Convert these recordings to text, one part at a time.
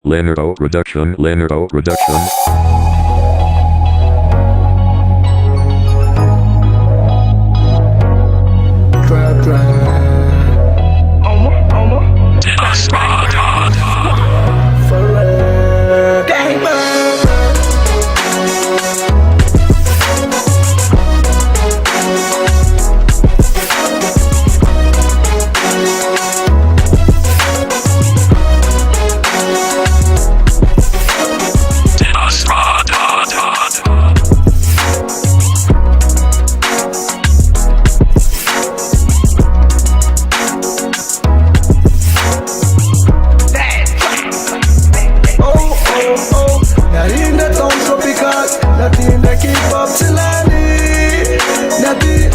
Leonardo Production. Leonardo Production. Nothing that keep up till I need. Nothing.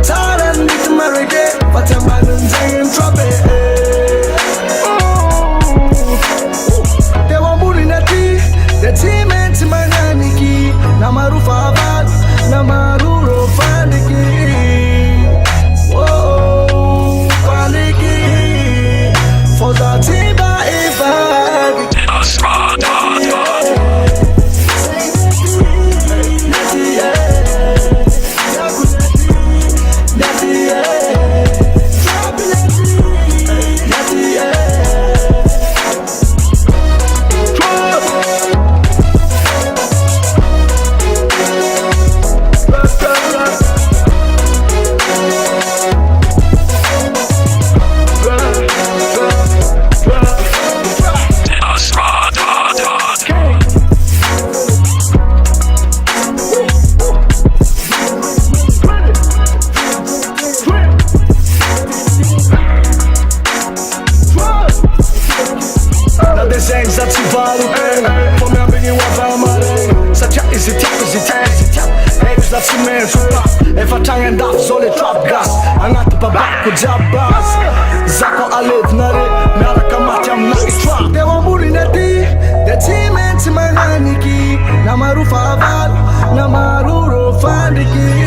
Tired and need to marry again, but I'm not in trouble. They want booty nati. The team ain't my naniki. Namaru Favad, Namaru Fandiki. Whoa, Fandiki. For the team by Ifad. Za ciwalu, pomiał by nie łapał malej Sacia is it tap Eggs that's the man super Ewa changen daf zole trap gas Angat babak ko jabas Zako alif nare Miara kamatiam na itrap Dewa muri nati The team ain't my naniki Namaru faval Namaru rofandiki